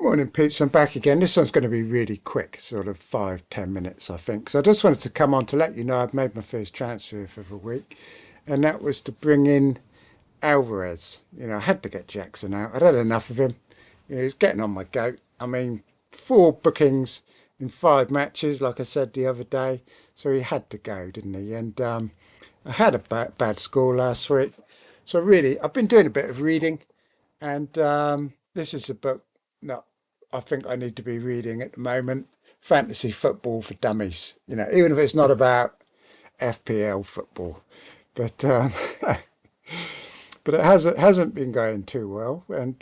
Morning, Pete. So I'm back again. This one's going to be really quick, sort of 5, 10 minutes, I think. So I just wanted to come on to let you know I've made my first transfer for the week, and that was to bring in Alvarez. I had to get Jackson out. I'd had enough of him. He's getting on my goat. I mean, 4 bookings in 5 matches, like I said the other day. So he had to go, didn't he? And I had a bad score last week. So really, I've been doing a bit of reading, and this is a book that I think I need to be reading at the moment. Fantasy Football for Dummies. Even if it's not about FPL football, but but it hasn't been going too well. And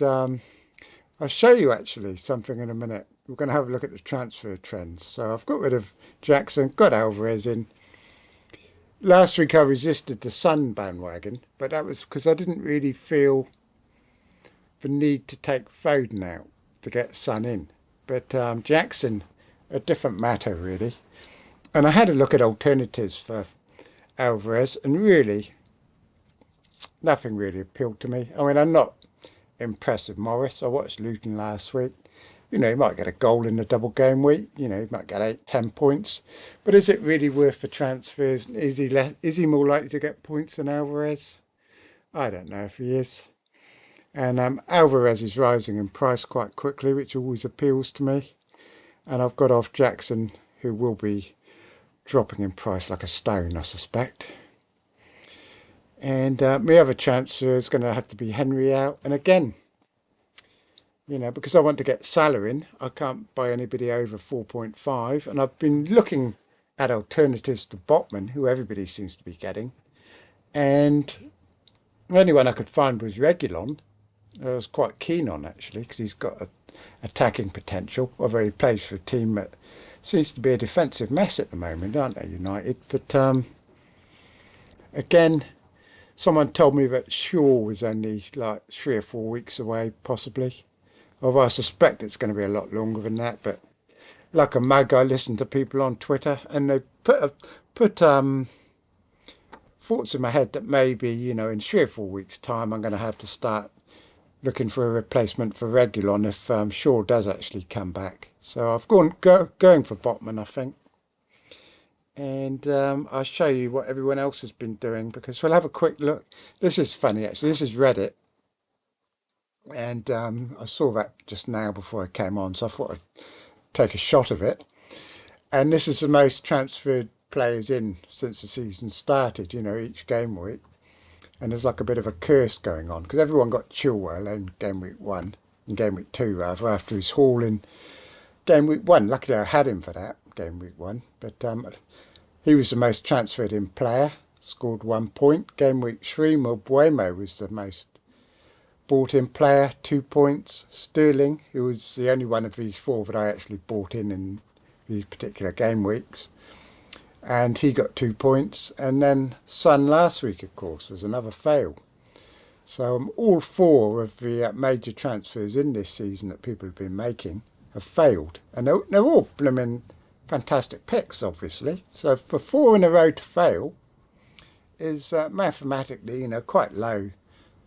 I'll show you actually something in a minute. We're going to have a look at the transfer trends. So I've got rid of Jackson, got Alvarez in. Last week I resisted the Sun bandwagon, but that was because I didn't really feel the need to take Foden out to get Son in. But Jackson, a different matter really. And I had a look at alternatives for Alvarez, and really, nothing really appealed to me. I mean, I'm not impressed with Morris. I watched Luton last week. He might get a goal in the double game week. He might get 8, 10 points. But is it really worth the transfers? Is he more likely to get points than Alvarez? I don't know if he is. And Alvarez is rising in price quite quickly, which always appeals to me. And I've got off Jackson, who will be dropping in price like a stone, I suspect. And my other transfer is going to have to be Henry out. And again, because I want to get Salah in, I can't buy anybody over 4.5. And I've been looking at alternatives to Botman, who everybody seems to be getting. And the only one I could find was Reguilon. I was quite keen on, actually, because he's got attacking potential, although he plays for a team that seems to be a defensive mess at the moment, aren't they, United? But again, someone told me that Shaw was only like 3 or 4 weeks away, possibly. Although I suspect it's going to be a lot longer than that. But like a mug, I listen to people on Twitter, and they put thoughts in my head that maybe, in 3 or 4 weeks' time, I'm going to have to start looking for a replacement for Reguilon if Shaw does actually come back. So I've going for Botman, I think. And I'll show you what everyone else has been doing, because we'll have a quick look. This is funny, actually. This is Reddit. And I saw that just now before I came on, so I thought I'd take a shot of it. And this is the most transferred players in since the season started, each game week. And there's like a bit of a curse going on, because everyone got Chilwell in game week 1, in game week 2 rather, after his haul in game week 1. Luckily I had him for that, game week 1. But he was the most transferred in player, scored 1 point. Game week 3, Mbeumo was the most bought in player, 2 points. Sterling, who was the only one of these 4 that I actually bought in these particular game weeks, and he got 2 points. And then Son last week, of course, was another fail. So all 4 of the major transfers in this season that people have been making have failed, and they're all blooming fantastic picks, obviously. So for 4 in a row to fail is mathematically, quite low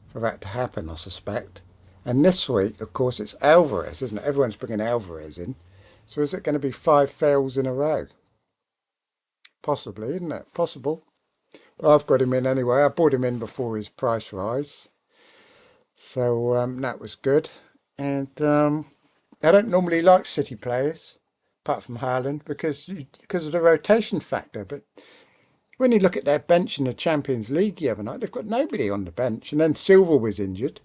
for that to happen, I suspect. And this week, of course, it's Alvarez, isn't it? Everyone's bringing Alvarez in. So is it going to be 5 fails in a row? Possibly, isn't it? Possible. But I've got him in anyway. I bought him in before his price rise. So that was good. And I don't normally like City players, apart from Haaland, because of the rotation factor. But when you look at their bench in the Champions League the other night, they've got nobody on the bench. And then Silva was injured.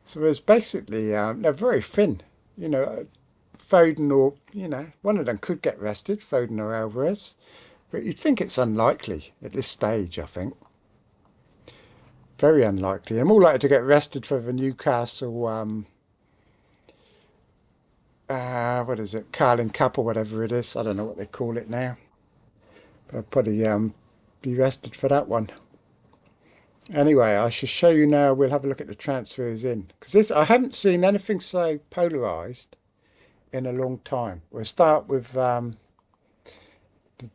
So there's basically, they're very thin. Foden or, one of them could get rested, Foden or Alvarez. But you'd think it's unlikely at this stage, I think. Very unlikely. I'm more likely to get rested for the Newcastle, what is it, Carling Cup or whatever it is. I don't know what they call it now. But I'll probably be rested for that one. Anyway, I shall show you now. We'll have a look at the transfers in. Because I haven't seen anything so polarised in a long time. We'll start with the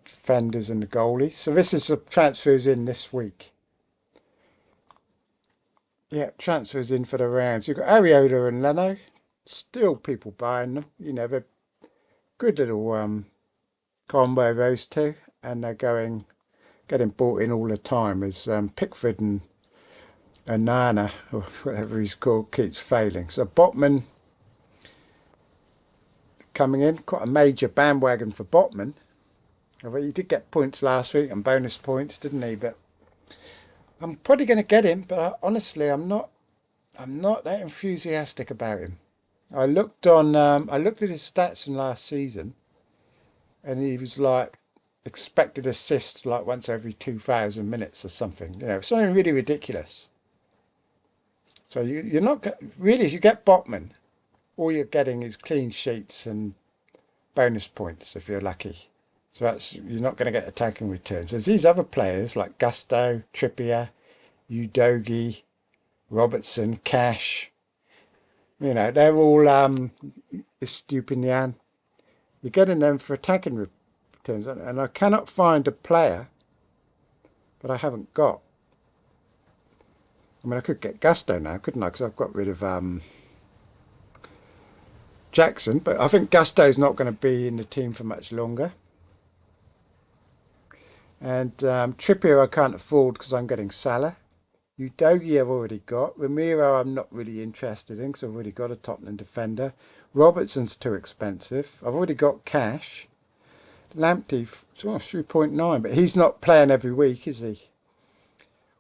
defenders and the goalie. So this is the transfers in this week. Yeah, transfers in for the rounds. You've got Areola and Leno. still people buying them. You know, they're good little combo, those two, and they're getting bought in all the time as Pickford and Nana, or whatever he's called, keeps failing. So Botman coming in, quite a major bandwagon for Botman. Although he did get points last week and bonus points, didn't he? But I'm probably going to get him. But honestly, I'm not that enthusiastic about him. I looked at his stats from last season, and he was like expected assists like once every 2,000 minutes or something. You know, something really ridiculous. So you're not really, if you get Botman, all you're getting is clean sheets and bonus points if you're lucky. So you're not going to get attacking returns. There's these other players like Gusto, Trippier, Udogie, Robertson, Cash. You know, they're all Estupinian. You're getting them for attacking returns, and I cannot find a player that I haven't got. I mean, I could get Gusto now, couldn't I? Because I've got rid of Jackson, but I think Gusto's not going to be in the team for much longer. And Trippier I can't afford because I'm getting Salah. Udogie I've already got. Ramiro I'm not really interested in because I've already got a Tottenham defender. Robertson's too expensive. I've already got Cash. Lamptey, 3.9, but he's not playing every week, is he?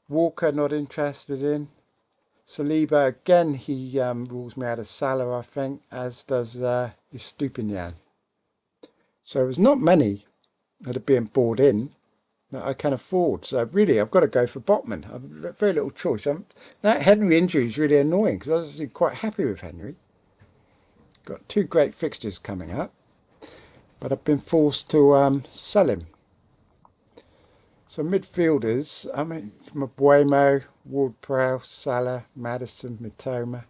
Walker not interested in. Saliba again, he rules me out of Salah, I think, as does Estupinian. So there's not many that are being bought in that I can afford. So really, I've got to go for Botman. I've very little choice. That Henry injury is really annoying because I was actually quite happy with Henry. Got two great fixtures coming up, but I've been forced to sell him. So midfielders, I mean, Mbeumo, Ward-Prowse, Salah, Maddison, Mitoma.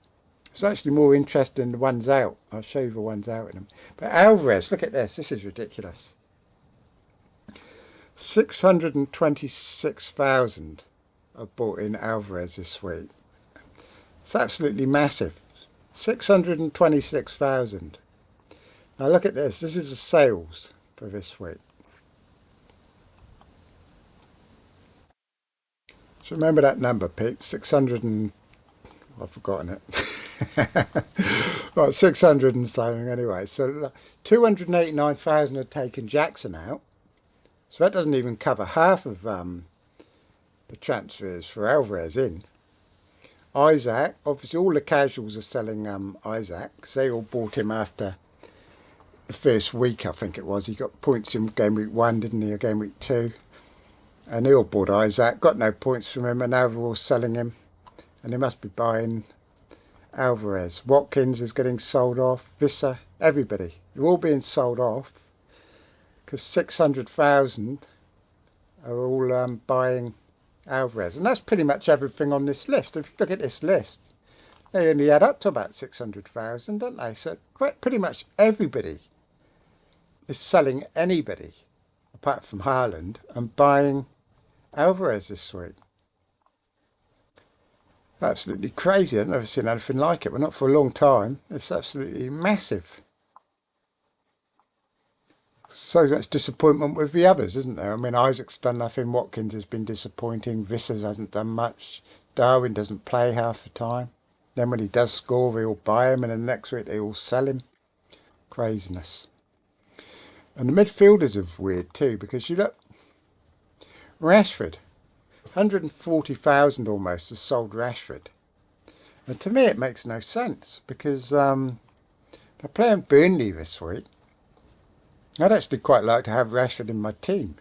It's actually more interesting than the ones out. I'll show you the ones out in them. But Alvarez, look at this. This is ridiculous. 626,000 I bought in Alvarez this week. It's absolutely massive. 626,000. Now look at this. This is the sales for this week. So remember that number, Pete. 600 and... I've forgotten it. Well, 600 and something anyway. So 289,000 had taken Jackson out. So that doesn't even cover half of the transfers for Alvarez in. Isaac, obviously all the casuals are selling Isaac, because they all bought him after the first week, I think it was. He got points in game week 1, didn't he, or game week 2. And they all bought Isaac, got no points from him, and now they're all selling him. And they must be buying Alvarez. Watkins is getting sold off, Visser, everybody. They're all being sold off. Because 600,000 are all buying Alvarez. And that's pretty much everything on this list. If you look at this list, they only add up to about 600,000, don't they? So pretty much everybody is selling anybody, apart from Haaland, and buying Alvarez this week. Absolutely crazy. I've never seen anything like it, but not for a long time. It's absolutely massive. So much disappointment with the others, isn't there? I mean, Isaac's done nothing. Watkins has been disappointing. Vissers hasn't done much. Darwin doesn't play half the time. Then when he does score, they all buy him, and then next week they all sell him. Craziness. And the midfielders are weird too, because you look, Rashford, 140,000 almost has sold Rashford. And to me it makes no sense, because they're playing Burnley this week. I'd actually quite like to have Rashford in my team.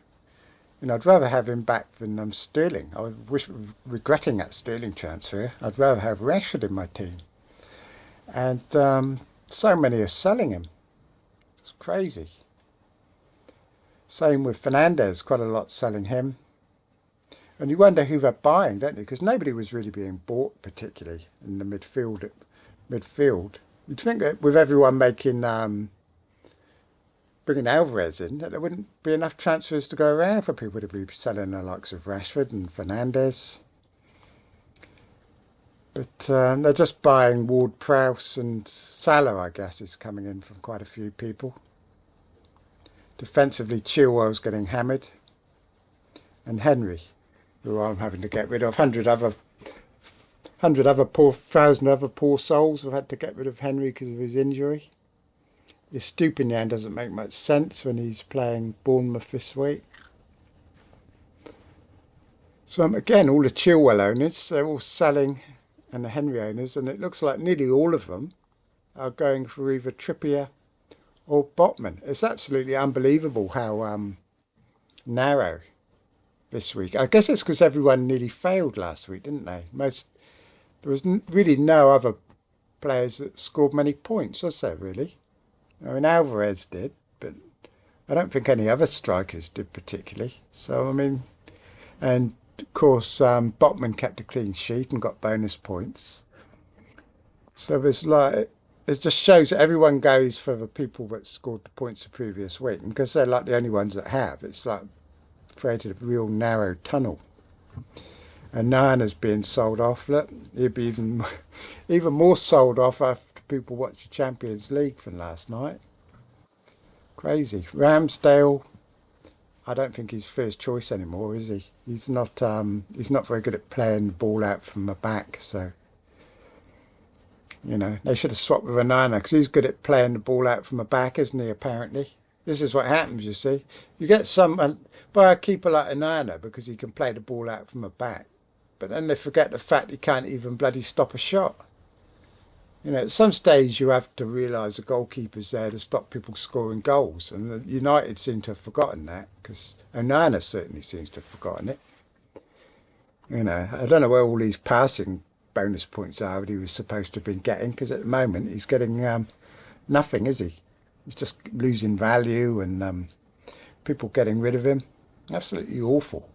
You know, I'd rather have him back than Sterling. I was regretting that Sterling transfer. I'd rather have Rashford in my team. And so many are selling him. It's crazy. Same with Fernandes, quite a lot selling him. And you wonder who they're buying, don't you? Because nobody was really being bought, particularly in the midfield. You'd think that with everyone making... bringing Alvarez in, that there wouldn't be enough transfers to go around for people to be selling the likes of Rashford and Fernandes. But they're just buying Ward-Prowse, and Salah, I guess, is coming in from quite a few people. Defensively, Chilwell's getting hammered, and Henry, who I'm having to get rid of. 1,000 other poor souls have had to get rid of Henry because of his injury. His Stupinian doesn't make much sense when he's playing Bournemouth this week. So again, all the Chilwell owners, they're all selling, and the Henry owners, and it looks like nearly all of them are going for either Trippier or Botman. It's absolutely unbelievable how narrow this week. I guess it's because everyone nearly failed last week, didn't they? There was really no other players that scored many points, was there, really? I mean, Alvarez did, but I don't think any other strikers did particularly. So, I mean, and of course, Botman kept a clean sheet and got bonus points. So there's like, it just shows that everyone goes for the people that scored the points the previous week. And because they're like the only ones that have, it's like created a real narrow tunnel. And Nana's being sold off. Look, he'd be even more sold off after people watch the Champions League from last night. Crazy. Ramsdale, I don't think he's first choice anymore, is he? He's not very good at playing the ball out from the back, so you know, they should have swapped with Onana because he's good at playing the ball out from the back, isn't he, apparently? This is what happens, you see. You get some by a keeper like Onana because he can play the ball out from the back. But then they forget the fact he can't even bloody stop a shot. You know, at some stage you have to realise the goalkeeper's there to stop people scoring goals. And United seem to have forgotten that because Onana certainly seems to have forgotten it. You know, I don't know where all these passing bonus points are that he was supposed to have been getting because at the moment he's getting nothing, is he? He's just losing value and people getting rid of him. Absolutely awful.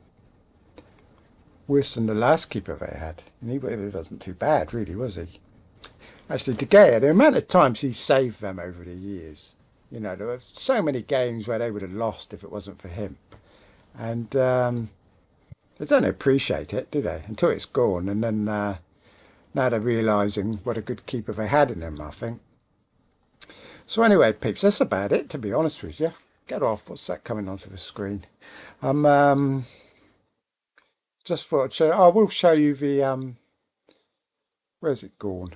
Worse than the last keeper they had. And he wasn't too bad, really, was he? Actually, De Gea, the amount of times he saved them over the years, you know, there were so many games where they would have lost if it wasn't for him. And they don't appreciate it, do they? Until it's gone. And then now they're realising what a good keeper they had in him, I think. So anyway, peeps, that's about it, to be honest with you. Get off. What's that coming onto the screen? Just thought I'd show. I will show you the where's it gone?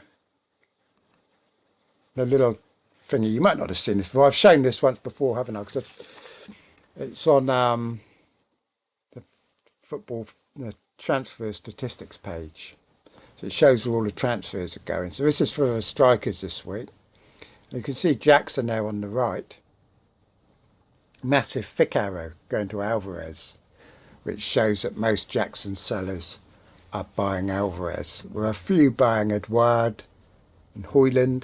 The little thingy. You might not have seen this before. I've shown this once before, haven't I? Because it's on the football transfer statistics page. So it shows where all the transfers are going. So this is for the strikers this week. You can see Jackson there on the right. Massive thick arrow going to Alvarez, which shows that most Jackson sellers are buying Alvarez. There are a few buying Edouard and Højlund,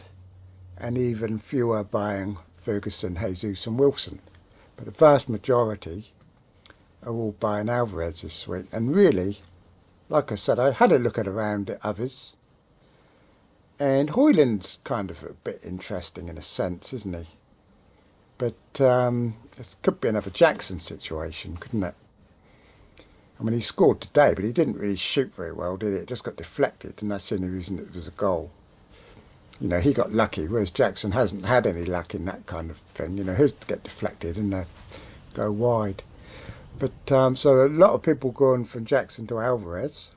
and even fewer buying Ferguson, Jesus and Wilson. But the vast majority are all buying Alvarez this week. And really, like I said, I had a look around at others. And Højlund's kind of a bit interesting in a sense, isn't he? But it could be another Jackson situation, couldn't it? I mean, he scored today, but he didn't really shoot very well, did he? It just got deflected, and that's the only reason it was a goal. You know, he got lucky, whereas Jackson hasn't had any luck in that kind of thing. You know, his get deflected and go wide. But so a lot of people going from Jackson to Alvarez.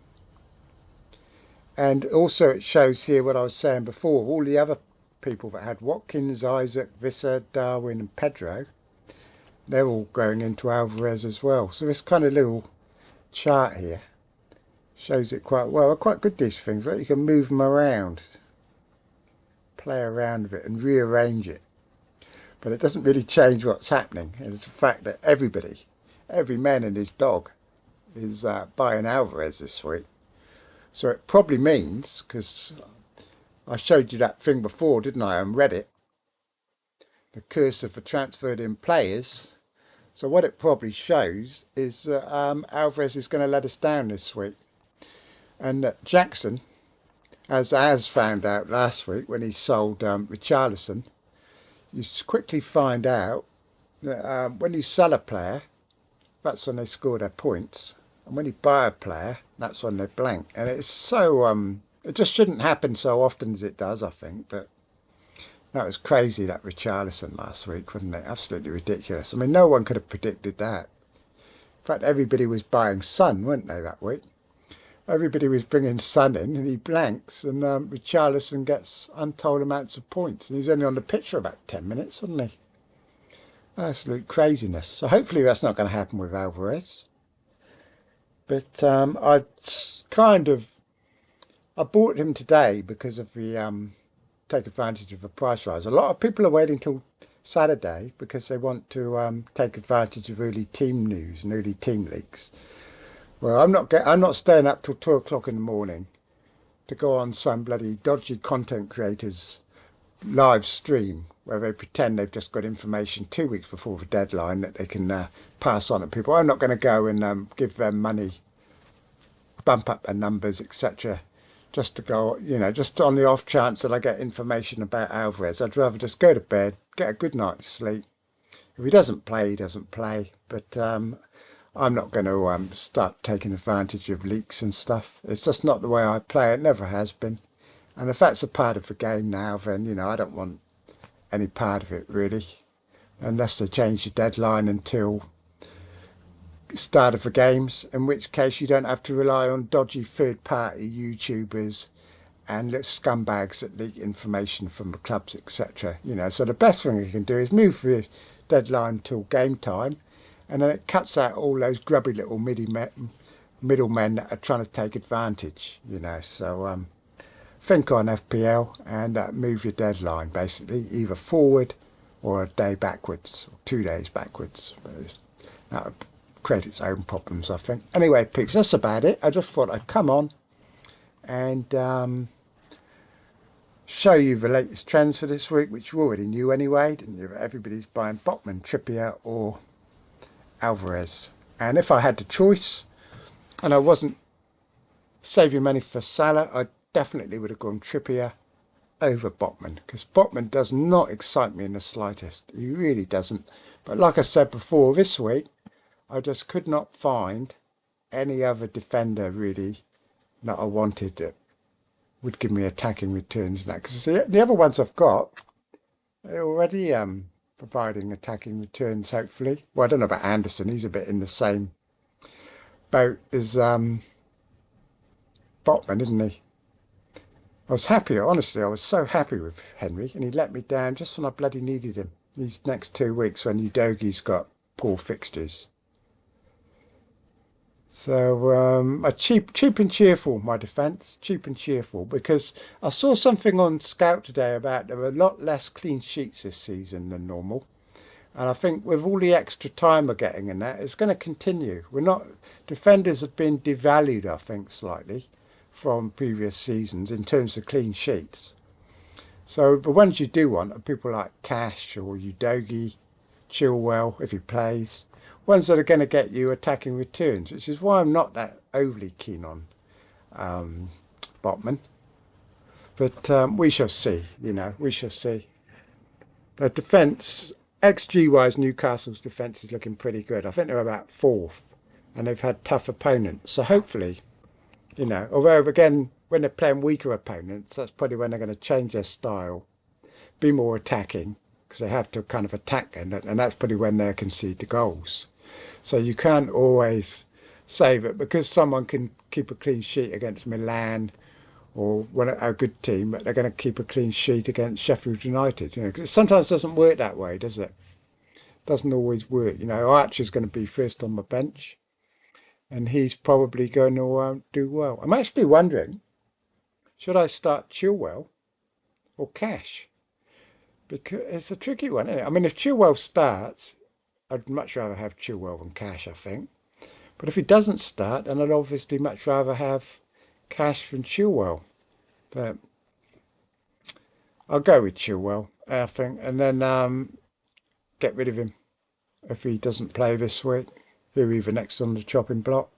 And also it shows here what I was saying before, all the other people that had Watkins, Isaac, Visser, Darwin and Pedro, they're all going into Alvarez as well. So this kind of little chart here shows it quite well. They're quite good, these things. Like you can move them around, play around with it and rearrange it. But it doesn't really change what's happening. It's the fact that every man and his dog is buying Alvarez this week. So it probably means, because I showed you that thing before, didn't I, on Reddit, the cursor for transferred in players. So what it probably shows is that Alvarez is going to let us down this week. And that Jackson, as found out last week when he sold Richarlison, you quickly find out that when you sell a player, that's when they score their points. And when you buy a player, that's when they blank. And it's so It just shouldn't happen so often as it does, I think. But that was crazy, that Richarlison last week, wasn't it? Absolutely ridiculous. I mean, no one could have predicted that. In fact, everybody was buying Son, weren't they, that week? Everybody was bringing Son in, and he blanks, and Richarlison gets untold amounts of points. And he's only on the pitch for about 10 minutes, wasn't he? Absolute craziness. So hopefully that's not going to happen with Alvarez. But I bought him today because of the take advantage of the price rise. A lot of people are waiting till Saturday because they want to take advantage of early team news and early team leaks. Well, I'm not staying up till 2 o'clock in the morning to go on some bloody dodgy content creators live stream where they pretend they've just got information 2 weeks before the deadline that they can pass on to people. I'm not going to go and give them money, bump up their numbers, etc. Just to go, just on the off chance that I get information about Alvarez. I'd rather just go to bed, get a good night's sleep. If he doesn't play, he doesn't play. But I'm not going to start taking advantage of leaks and stuff. It's just not the way I play. It never has been. And if that's a part of the game now, then, I don't want any part of it, really. Unless they change the deadline until start of the games, in which case you don't have to rely on dodgy third-party YouTubers and little scumbags that leak information from the clubs, etc. So the best thing you can do is move the deadline till game time, and then it cuts out all those grubby little middlemen that are trying to take advantage, So think on FPL and move your deadline, basically, either forward or a day backwards, or 2 days backwards. That would create its own problems, I think. Anyway, peeps, that's about it. I just thought I'd come on and show you the latest trends for this week, which you already knew anyway, didn't you? Everybody's buying Botman, Trippier or Alvarez. And if I had the choice and I wasn't saving money for Salah, I definitely would have gone Trippier over Botman, because Botman does not excite me in the slightest. He really doesn't. But like I said before, this week I just could not find any other defender really that I wanted that would give me attacking returns. Because the other ones I've got, they're already providing attacking returns, hopefully. Well, I don't know about Anderson. He's a bit in the same boat as Botman, isn't he? I was happy, honestly. I was so happy with Henry, and he let me down just when I bloody needed him. These next 2 weeks when Udogi's got poor fixtures. So cheap and cheerful, my defence, cheap and cheerful, because I saw something on Scout today about there were a lot less clean sheets this season than normal. And I think with all the extra time we're getting in that, it's going to continue. Defenders have been devalued, I think, slightly from previous seasons in terms of clean sheets. So the ones you do want are people like Cash or Udogi, Chilwell, if he plays. Ones that are going to get you attacking returns, which is why I'm not that overly keen on Botman. But we shall see, we shall see. The defence, XG-wise, Newcastle's defence is looking pretty good. I think they're about 4th, and they've had tough opponents. So hopefully, although again, when they're playing weaker opponents, that's probably when they're going to change their style, be more attacking, because they have to kind of attack, and that's probably when they concede the goals. So you can't always save it, because someone can keep a clean sheet against Milan or a good team, but they're going to keep a clean sheet against Sheffield United. Because it sometimes doesn't work that way, does it? Doesn't always work. Archer's going to be first on my bench, and he's probably going to do well. I'm actually wondering, should I start Chilwell or Cash? Because it's a tricky one, isn't it? I mean, if Chilwell starts, I'd much rather have Chilwell than Cash, I think. But if he doesn't start, then I'd obviously much rather have Cash than Chilwell. But I'll go with Chilwell, I think, and then get rid of him if he doesn't play this week. He'll either next on the chopping block.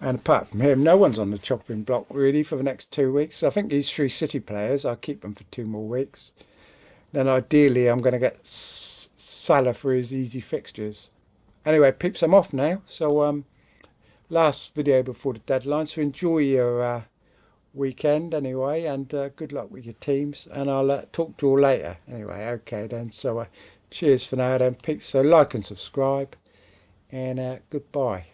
And apart from him, no one's on the chopping block really for the next 2 weeks. So I think these 3 City players, I'll keep them for 2 more weeks. Then ideally, I'm going to get Salah for his easy fixtures. Anyway, peeps, I'm off now. So last video before the deadline. So enjoy your weekend anyway, and good luck with your teams. And I'll talk to you all later. Anyway, okay then. So cheers for now then, peeps. So like and subscribe, and goodbye.